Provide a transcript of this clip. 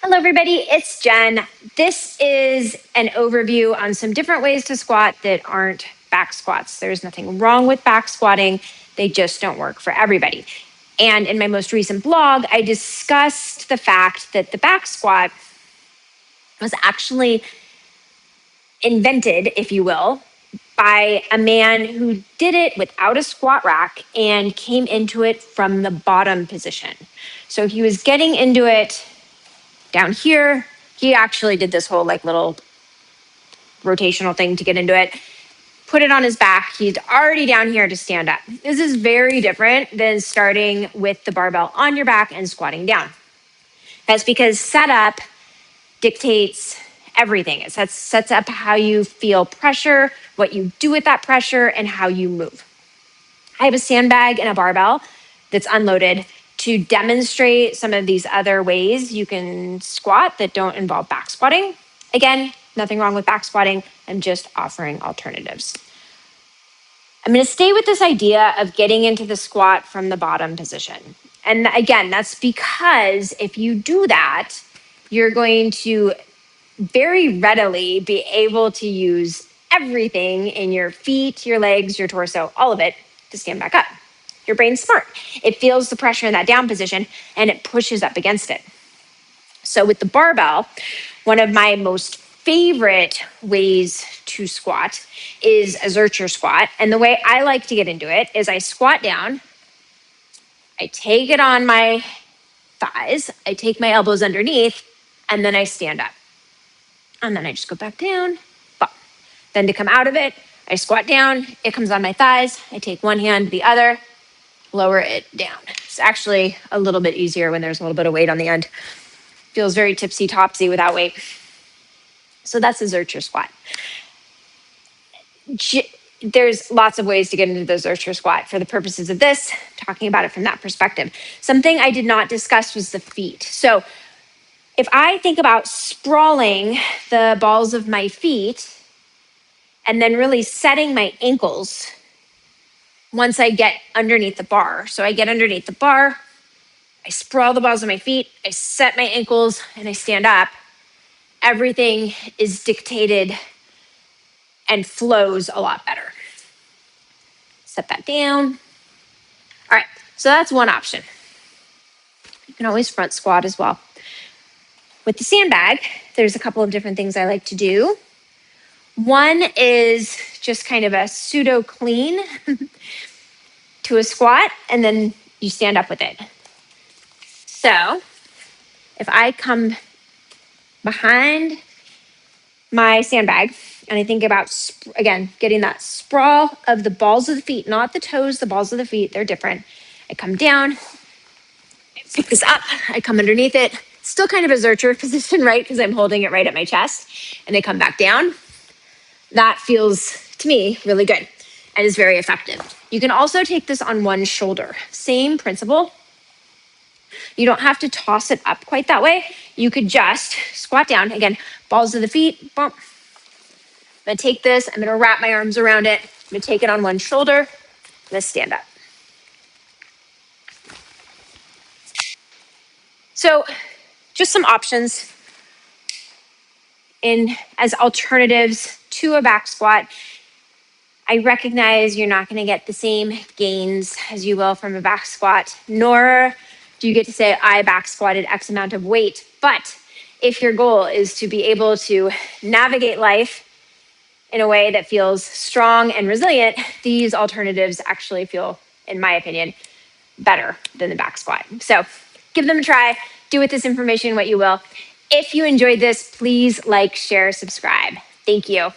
Hello, everybody. It's Jen. This is an overview on some different ways to squat that aren't back squats. There's nothing wrong with back squatting. They just don't work for everybody. And in my most recent blog, I discussed the fact that the back squat was actually invented, if you will, by a man who did it without a squat rack and came into it from the bottom position. So he was getting into it down here. He actually did this whole little rotational thing to get into it, put it on his back. He's already down here to stand up. This is very different than starting with the barbell on your back and squatting down. That's because setup dictates everything. It sets up how you feel pressure, what you do with that pressure, and how you move. I have a sandbag and a barbell that's unloaded to demonstrate some of these other ways you can squat that don't involve back squatting. Again, nothing wrong with back squatting. I'm just offering alternatives. I'm going to stay with this idea of getting into the squat from the bottom position. And again, that's because if you do that, you're going to very readily be able to use everything in your feet, your legs, your torso, all of it to stand back up. Your brain's smart. It feels the pressure in that down position and it pushes up against it. So with the barbell, one of my most favorite ways to squat is a Zercher squat. And the way I like to get into it is I squat down, I take it on my thighs, I take my elbows underneath, and then I stand up. And then I just go back down. Bop. Then to come out of it, I squat down, it comes on my thighs, I take one hand, the other, lower it down. It's actually a little bit easier when there's a little bit of weight on the end. Feels very tipsy-topsy without weight. So that's a Zercher squat. There's lots of ways to get into the Zercher squat. For the purposes of this, talking about it from that perspective. Something I did not discuss was the feet. So if I think about sprawling the balls of my feet and then really setting my ankles once I get underneath the bar. So I get underneath the bar, I sprawl the balls of my feet, I set my ankles, and I stand up. Everything is dictated and flows a lot better. Set that down. All right, so that's one option. You can always front squat as well. With the sandbag, there's a couple of different things I like to do. One is just kind of a pseudo clean to a squat, and then you stand up with it. So if I come behind my sandbag and I think about, again, getting that sprawl of the balls of the feet, not the toes, the balls of the feet, they're different. I come down, I pick this up, I come underneath it. Still kind of a Zercher position, right? Because I'm holding it right at my chest, and I come back down. That feels, to me, really good and is very effective. You can also take this on one shoulder. Same principle. You don't have to toss it up quite that way. You could just squat down. Again, balls of the feet, bump. I'm gonna take this, I'm gonna wrap my arms around it. I'm gonna take it on one shoulder. I'm gonna stand up. So just some options as alternatives to a back squat. I recognize you're not going to get the same gains as you will from a back squat, nor do you get to say, I back squatted X amount of weight. But if your goal is to be able to navigate life in a way that feels strong and resilient, these alternatives actually feel, in my opinion, better than the back squat. So give them a try. Do with this information what you will. If you enjoyed this, please like, share, subscribe. Thank you.